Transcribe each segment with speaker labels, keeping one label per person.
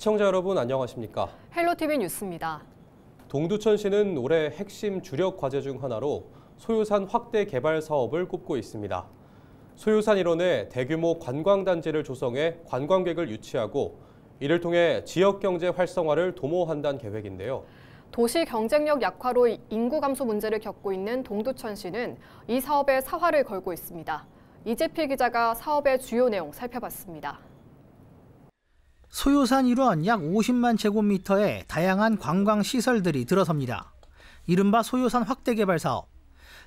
Speaker 1: 시청자 여러분 안녕하십니까?
Speaker 2: 헬로티비 뉴스입니다.
Speaker 1: 동두천시는 올해 핵심 주력 과제 중 하나로 소유산 확대 개발 사업을 꼽고 있습니다. 소유산 일원에 대규모 관광단지를 조성해 관광객을 유치하고 이를 통해 지역 경제 활성화를 도모한다는 계획인데요.
Speaker 2: 도시 경쟁력 약화로 인구 감소 문제를 겪고 있는 동두천시는 이 사업에 사활을 걸고 있습니다. 이재필 기자가 사업의 주요 내용 살펴봤습니다.
Speaker 3: 소유산 일원 약 50만 제곱미터의 다양한 관광시설들이 들어섭니다. 이른바 소유산 확대 개발 사업.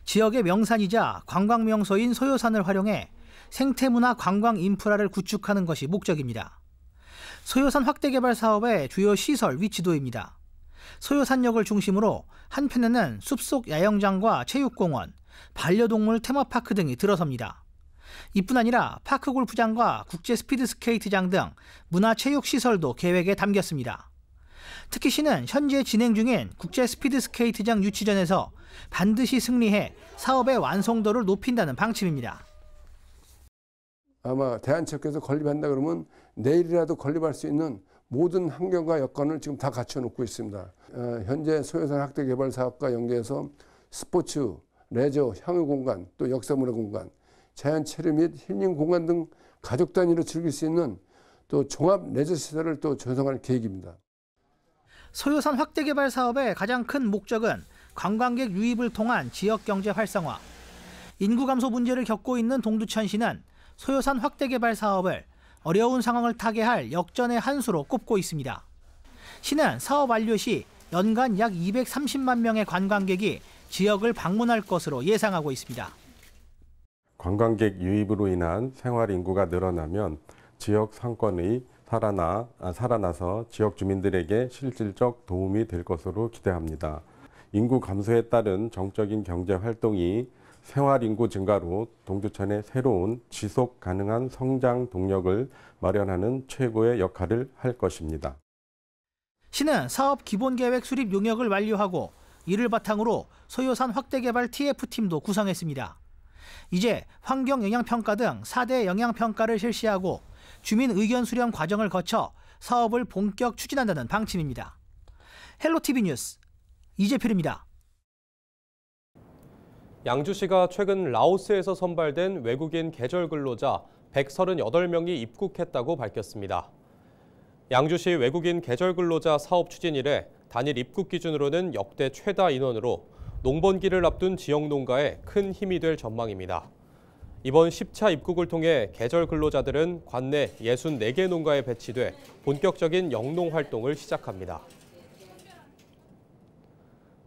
Speaker 3: 지역의 명산이자 관광 명소인 소유산을 활용해 생태문화 관광 인프라를 구축하는 것이 목적입니다. 소유산 확대 개발 사업의 주요 시설 위치도입니다. 소유산역을 중심으로 한편에는 숲속 야영장과 체육공원, 반려동물 테마파크 등이 들어섭니다. 이뿐 아니라 파크 골프장과 국제 스피드 스케이트장 등 문화체육시설도 계획에 담겼습니다. 특히 시는 현재 진행 중인 국제 스피드 스케이트장 유치전에서 반드시 승리해 사업의 완성도를 높인다는 방침입니다.
Speaker 4: 아마 대한체육회에서 건립한다 그러면 내일이라도 건립할 수 있는 모든 환경과 여건을 지금 다 갖춰놓고 있습니다. 현재 소유산 확대 개발 사업과 연계해서 스포츠, 레저, 향유 공간, 또 역사문화 공간, 자연 체류 및 힐링 공간 등 가족 단위로 즐길 수 있는 또 종합 레저 시설을 또 조성할 계획입니다.
Speaker 3: 소유산 확대 개발 사업의 가장 큰 목적은 관광객 유입을 통한 지역 경제 활성화. 인구 감소 문제를 겪고 있는 동두천시는 소유산 확대 개발 사업을 어려운 상황을 타개할 역전의 한 수로 꼽고 있습니다. 시는 사업 완료 시 연간 약 230만 명의 관광객이 지역을 방문할 것으로 예상하고 있습니다.
Speaker 5: 관광객 유입으로 인한 생활 인구가 늘어나면 지역 상권이 살아나서 지역 주민들에게 실질적 도움이 될 것으로 기대합니다. 인구 감소에 따른 정적인 경제 활동이 생활 인구 증가로 동두천의 새로운 지속 가능한 성장 동력을 마련하는 최고의 역할을 할 것입니다.
Speaker 3: 시는 사업 기본계획 수립 용역을 완료하고 이를 바탕으로 소유산 확대 개발 TF팀도 구성했습니다. 이제 환경 영향평가 등 4대 영향평가를 실시하고 주민 의견 수렴 과정을 거쳐 사업을 본격 추진한다는 방침입니다. 헬로티비 뉴스 이재필입니다.
Speaker 1: 양주시가 최근 라오스에서 선발된 외국인 계절 근로자 138명이 입국했다고 밝혔습니다. 양주시 외국인 계절 근로자 사업 추진 이래 단일 입국 기준으로는 역대 최다 인원으로 농번기를 앞둔 지역 농가에 큰 힘이 될 전망입니다. 이번 10차 입국을 통해 계절 근로자들은 관내 64개 농가에 배치돼 본격적인 영농 활동을 시작합니다.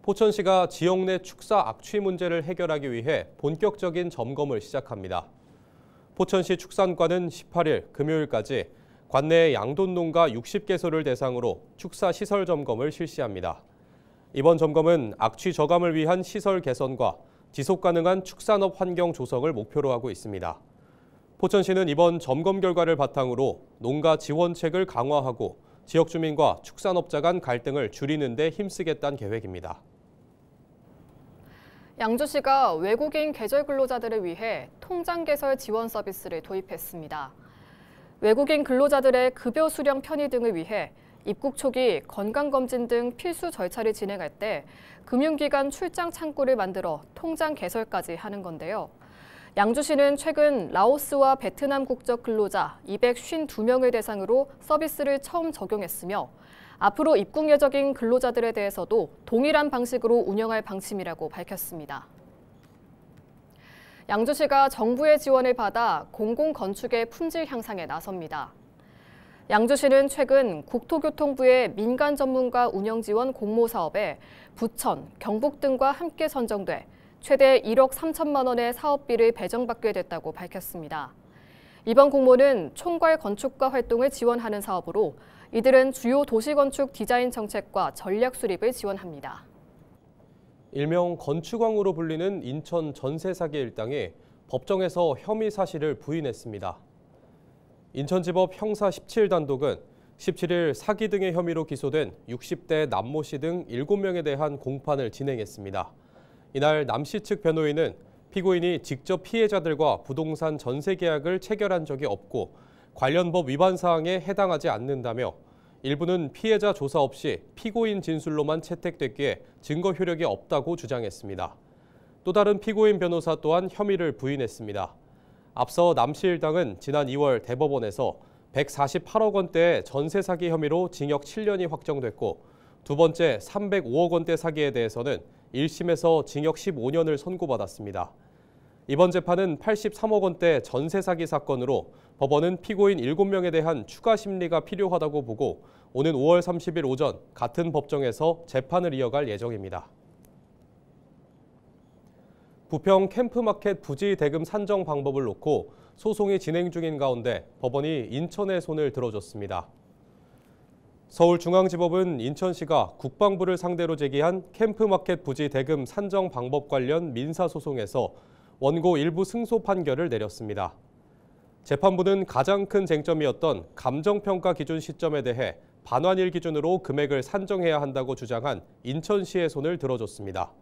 Speaker 1: 포천시가 지역 내 축사 악취 문제를 해결하기 위해 본격적인 점검을 시작합니다. 포천시 축산과는 18일 금요일까지 관내 양돈 농가 60개소를 대상으로 축사 시설 점검을 실시합니다. 이번 점검은 악취 저감을 위한 시설 개선과 지속 가능한 축산업 환경 조성을 목표로 하고 있습니다. 포천시는 이번 점검 결과를 바탕으로 농가 지원책을 강화하고 지역 주민과 축산업자 간 갈등을 줄이는 데 힘쓰겠다는 계획입니다.
Speaker 2: 양주시가 외국인 계절 근로자들을 위해 통장 개설 지원 서비스를 도입했습니다. 외국인 근로자들의 급여 수령 편의 등을 위해 입국 초기 건강검진 등 필수 절차를 진행할 때 금융기관 출장 창구를 만들어 통장 개설까지 하는 건데요. 양주시는 최근 라오스와 베트남 국적 근로자 252명을 대상으로 서비스를 처음 적용했으며 앞으로 입국 예정인 근로자들에 대해서도 동일한 방식으로 운영할 방침이라고 밝혔습니다. 양주시가 정부의 지원을 받아 공공건축의 품질 향상에 나섭니다. 양주시는 최근 국토교통부의 민간 전문가 운영 지원 공모 사업에 부천, 경북 등과 함께 선정돼 최대 1억 3천만 원의 사업비를 배정받게 됐다고 밝혔습니다. 이번 공모는 총괄 건축가 활동을 지원하는 사업으로 이들은 주요 도시건축 디자인 정책과 전략 수립을 지원합니다.
Speaker 1: 일명 건축왕으로 불리는 인천 전세 사기 일당이 법정에서 혐의 사실을 부인했습니다. 인천지법 형사 17단독은 17일 사기 등의 혐의로 기소된 60대 남모 씨 등 7명에 대한 공판을 진행했습니다. 이날 남 씨 측 변호인은 피고인이 직접 피해자들과 부동산 전세 계약을 체결한 적이 없고 관련 법 위반 사항에 해당하지 않는다며 일부는 피해자 조사 없이 피고인 진술로만 채택됐기에 증거 효력이 없다고 주장했습니다. 또 다른 피고인 변호사 또한 혐의를 부인했습니다. 앞서 남씨 일당은 지난 2월 대법원에서 148억 원대의 전세 사기 혐의로 징역 7년이 확정됐고, 두 번째 305억 원대 사기에 대해서는 1심에서 징역 15년을 선고받았습니다. 이번 재판은 83억 원대 전세 사기 사건으로 법원은 피고인 7명에 대한 추가 심리가 필요하다고 보고 오는 5월 30일 오전 같은 법정에서 재판을 이어갈 예정입니다. 부평 캠프마켓 부지 대금 산정 방법을 놓고 소송이 진행 중인 가운데 법원이 인천의 손을 들어줬습니다. 서울중앙지법은 인천시가 국방부를 상대로 제기한 캠프마켓 부지 대금 산정 방법 관련 민사소송에서 원고 일부 승소 판결을 내렸습니다. 재판부는 가장 큰 쟁점이었던 감정평가 기준 시점에 대해 반환일 기준으로 금액을 산정해야 한다고 주장한 인천시의 손을 들어줬습니다.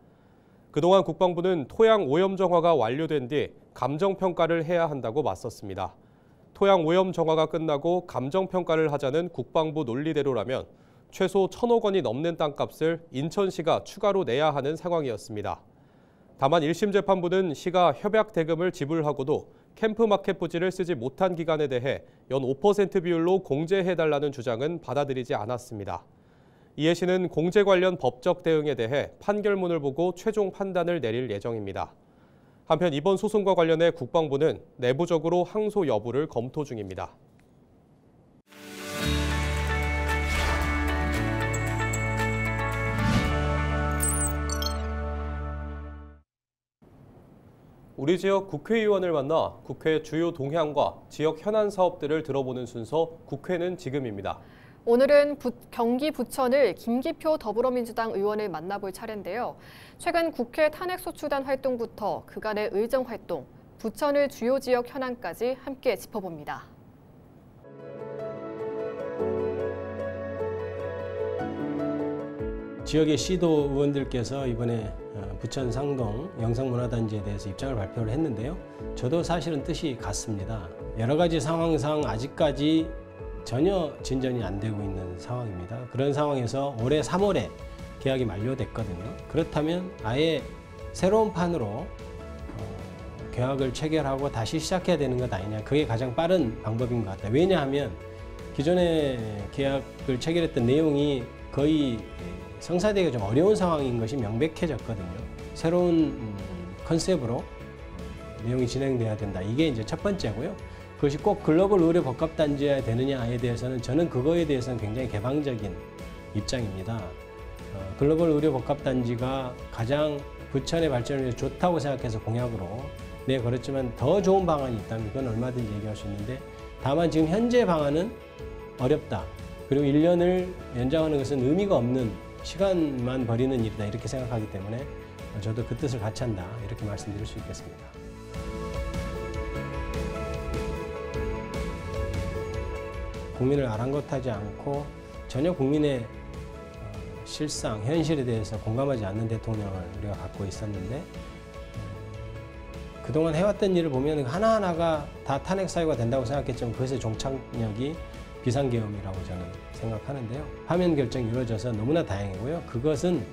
Speaker 1: 그동안 국방부는 토양 오염 정화가 완료된 뒤 감정평가를 해야 한다고 맞섰습니다. 토양 오염 정화가 끝나고 감정평가를 하자는 국방부 논리대로라면 최소 1,000억 원이 넘는 땅값을 인천시가 추가로 내야 하는 상황이었습니다. 다만 1심 재판부는 시가 협약 대금을 지불하고도 캠프마켓 부지를 쓰지 못한 기간에 대해 연 5% 비율로 공제해달라는 주장은 받아들이지 않았습니다. 이에 시는 공제 관련 법적 대응에 대해 판결문을 보고 최종 판단을 내릴 예정입니다. 한편 이번 소송과 관련해 국방부는 내부적으로 항소 여부를 검토 중입니다. 우리 지역 국회의원을 만나 국회 주요 동향과 지역 현안 사업들을 들어보는 순서 국회는 지금입니다.
Speaker 2: 오늘은 경기 부천을 김기표 더불어민주당 의원을 만나볼 차례인데요. 최근 국회 탄핵소추단 활동부터 그간의 의정 활동, 부천의 주요 지역 현안까지 함께 짚어봅니다.
Speaker 6: 지역의 시도 의원들께서 이번에 부천 상동 영상문화단지에 대해서 입장을 발표를 했는데요. 저도 사실은 뜻이 같습니다. 여러 가지 상황상 아직까지 전혀 진전이 안 되고 있는 상황입니다. 그런 상황에서 올해 3월에 계약이 만료됐거든요. 그렇다면 아예 새로운 판으로 계약을 체결하고 다시 시작해야 되는 것 아니냐. 그게 가장 빠른 방법인 것 같다. 왜냐하면 기존에 계약을 체결했던 내용이 거의 성사되기가 좀 어려운 상황인 것이 명백해졌거든요. 새로운 컨셉으로 내용이 진행돼야 된다. 이게 이제 첫 번째고요. 그것이 꼭 글로벌 의료 복합단지여야 되느냐에 대해서는 저는 그거에 대해서는 굉장히 개방적인 입장입니다. 글로벌 의료 복합단지가 가장 부천의 발전을 위해서 좋다고 생각해서 공약으로 내걸었지만 더 좋은 방안이 있다면 그건 얼마든지 얘기할 수 있는데, 다만 지금 현재 방안은 어렵다. 그리고 1년을 연장하는 것은 의미가 없는 시간만 버리는 일이다. 이렇게 생각하기 때문에 저도 그 뜻을 같이 한다. 이렇게 말씀드릴 수 있겠습니다. 국민을 아랑곳하지 않고 전혀 국민의 실상, 현실에 대해서 공감하지 않는 대통령을 우리가 갖고 있었는데, 그동안 해왔던 일을 보면 하나하나가 다 탄핵 사유가 된다고 생각했지만 그것의 종착역이 비상계엄이라고 저는 생각하는데요. 파면 결정이 이루어져서 너무나 다행이고요. 그것은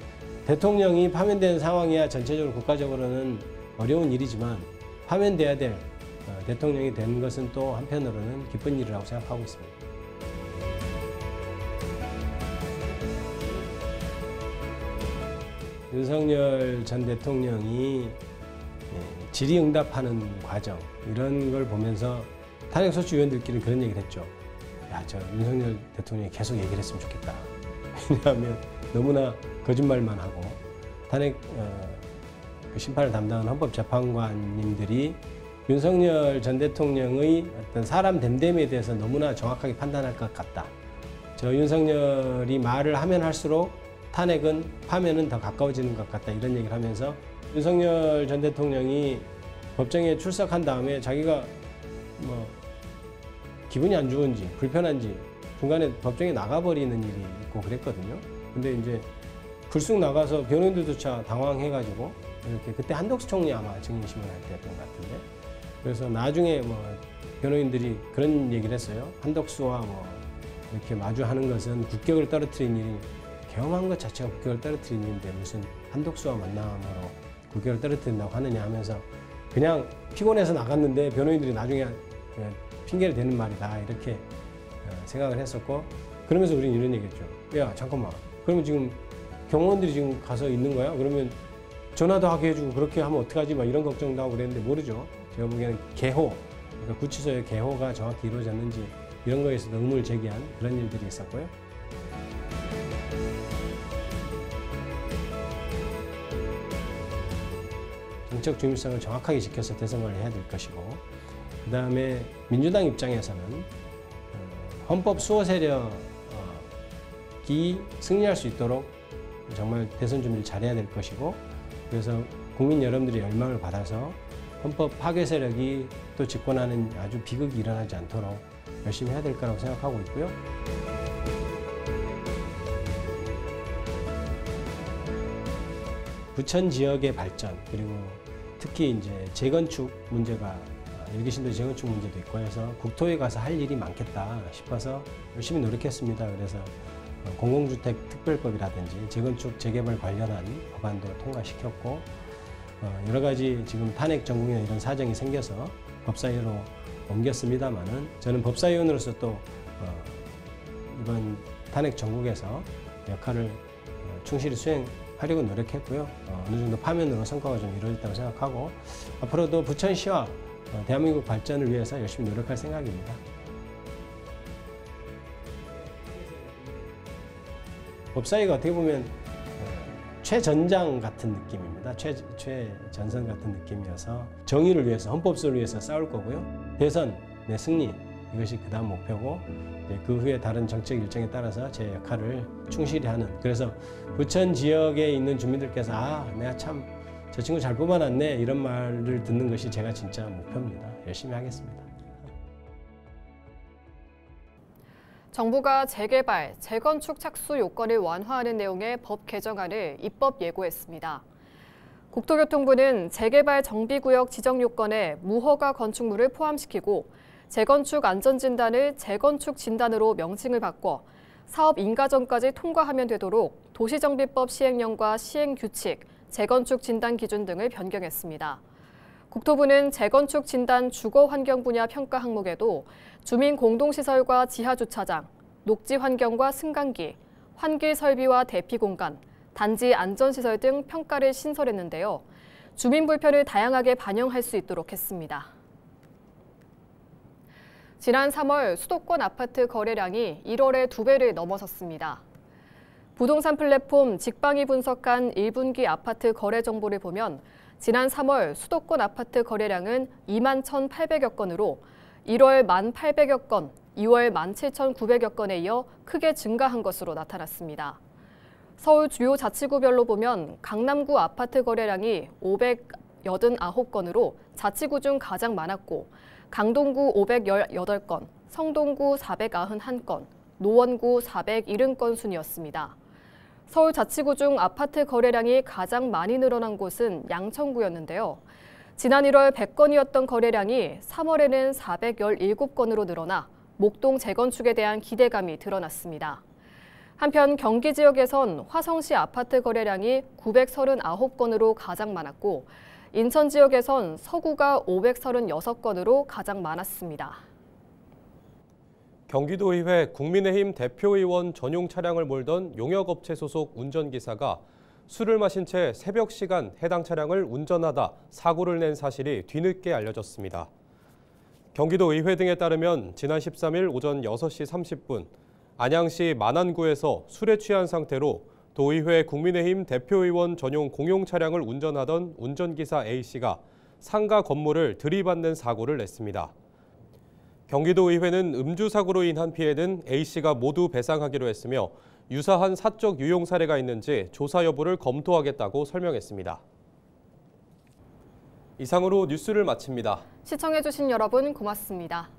Speaker 6: 대통령이 파면되는 상황이야 전체적으로 국가적으로는 어려운 일이지만 파면돼야 될 대통령이 된 것은 또 한편으로는 기쁜 일이라고 생각하고 있습니다. 윤석열 전 대통령이 질의응답하는 과정, 이런 걸 보면서 탄핵소추 의원들끼리 그런 얘기를 했죠. 야, 저 윤석열 대통령이 계속 얘기를 했으면 좋겠다. 왜냐하면 너무나 거짓말만 하고 탄핵 그 심판을 담당하는 헌법재판관님들이 윤석열 전 대통령의 어떤 사람 됨됨에 대해서 너무나 정확하게 판단할 것 같다. 저 윤석열이 말을 하면 할수록 탄핵은 파면은 더 가까워지는 것 같다. 이런 얘기를 하면서 윤석열 전 대통령이 법정에 출석한 다음에 자기가 뭐 기분이 안 좋은지 불편한지 중간에 법정에 나가버리는 일이 있고 그랬거든요. 근데 이제 불쑥 나가서 변호인들조차 당황해가지고 이렇게 그때 한덕수 총리 아마 증인심을 할 때였던 것 같은데, 그래서 나중에 뭐 변호인들이 그런 얘기를 했어요. 한덕수와 뭐 이렇게 마주하는 것은 국격을 떨어뜨리는 일이 경험한 것 자체가 국격을 떨어뜨리는 일인데 무슨 한독수와 만남으로 국격을 떨어뜨린다고 하느냐 하면서 그냥 피곤해서 나갔는데 변호인들이 나중에 핑계를 대는 말이다 이렇게 생각을 했었고 그러면서 우리는 이런 얘기했죠. 야 잠깐만 그러면 지금 경호원들이 지금 가서 있는 거야? 그러면 전화도 하게 해주고 그렇게 하면 어떡하지? 막 이런 걱정도 하고 그랬는데 모르죠. 제가 보기에는 개호, 그러니까 구치소의 개호가 정확히 이루어졌는지 이런 거에서도 의문을 제기한 그런 일들이 있었고요. 정책 중립성을 정확하게 지켜서 대선거를 해야 될 것이고 그 다음에 민주당 입장에서는 헌법 수호 세력이 승리할 수 있도록 정말 대선 준비를 잘해야 될 것이고 그래서 국민 여러분들의 열망을 받아서 헌법 파괴 세력이 또 집권하는 아주 비극이 일어나지 않도록 열심히 해야 될 거라고 생각하고 있고요. 부천 지역의 발전 그리고 특히 이제 재건축 문제가 일기신도 재건축 문제도 있고 해서 국토에 가서 할 일이 많겠다 싶어서 열심히 노력했습니다. 그래서 공공주택 특별법이라든지 재건축 재개발 관련한 법안도 통과시켰고 여러 가지 지금 탄핵 전국이나 이런 사정이 생겨서 법사위로 옮겼습니다만은 저는 법사위원으로서 또 이번 탄핵 전국에서 역할을 충실히 수행하려고 노력했고요. 어느 정도 파면으로 성과가 좀 이루어졌다고 생각하고 앞으로도 부천시와 대한민국 발전을 위해서 열심히 노력할 생각입니다. 법사위가 어떻게 보면 최전장 같은 느낌입니다. 최전선 같은 느낌이어서 정의를 위해서 헌법소를 위해서 싸울 거고요. 대선의 승리 이것이 그 다음 목표고 그 후에 다른 정책 일정에 따라서 제 역할을 충실히 하는 그래서 부천 지역에 있는 주민들께서 아 내가 참 저 친구 잘 뽑아놨네 이런 말을 듣는 것이 제가 진짜 목표입니다. 열심히 하겠습니다.
Speaker 2: 정부가 재개발, 재건축 착수 요건을 완화하는 내용의 법 개정안을 입법 예고했습니다. 국토교통부는 재개발 정비구역 지정 요건에 무허가 건축물을 포함시키고 재건축 안전진단을 재건축 진단으로 명칭을 바꿔 사업 인가전까지 통과하면 되도록 도시정비법 시행령과 시행규칙, 재건축 진단 기준 등을 변경했습니다. 국토부는 재건축 진단 주거환경 분야 평가 항목에도 주민 공동시설과 지하주차장, 녹지 환경과 승강기, 환기 설비와 대피 공간, 단지 안전시설 등 평가를 신설했는데요. 주민 불편을 다양하게 반영할 수 있도록 했습니다. 지난 3월 수도권 아파트 거래량이 1월의 2배를 넘어섰습니다. 부동산 플랫폼 직방이 분석한 1분기 아파트 거래 정보를 보면 지난 3월 수도권 아파트 거래량은 2만 1,800여 건으로 1월 1,800여 건, 2월 17,900여 건에 이어 크게 증가한 것으로 나타났습니다. 서울 주요 자치구별로 보면 강남구 아파트 거래량이 589건으로 자치구 중 가장 많았고 강동구 518건, 성동구 491건, 노원구 470건 순이었습니다. 서울 자치구 중 아파트 거래량이 가장 많이 늘어난 곳은 양천구였는데요. 지난 1월 100건이었던 거래량이 3월에는 417건으로 늘어나 목동 재건축에 대한 기대감이 드러났습니다. 한편 경기 지역에선 화성시 아파트 거래량이 939건으로 가장 많았고 인천 지역에선 서구가 536건으로 가장 많았습니다.
Speaker 1: 경기도의회 국민의힘 대표의원 전용 차량을 몰던 용역업체 소속 운전기사가 술을 마신 채 새벽 시간 해당 차량을 운전하다 사고를 낸 사실이 뒤늦게 알려졌습니다. 경기도의회 등에 따르면 지난 13일 오전 6시 30분 안양시 만안구에서 술에 취한 상태로 도의회 국민의힘 대표의원 전용 공용 차량을 운전하던 운전기사 A씨가 상가 건물을 들이받는 사고를 냈습니다. 경기도의회는 음주 사고로 인한 피해는 A씨가 모두 배상하기로 했으며 유사한 사적 유용 사례가 있는지 조사 여부를 검토하겠다고 설명했습니다. 이상으로 뉴스를 마칩니다.
Speaker 2: 시청해주신 여러분 고맙습니다.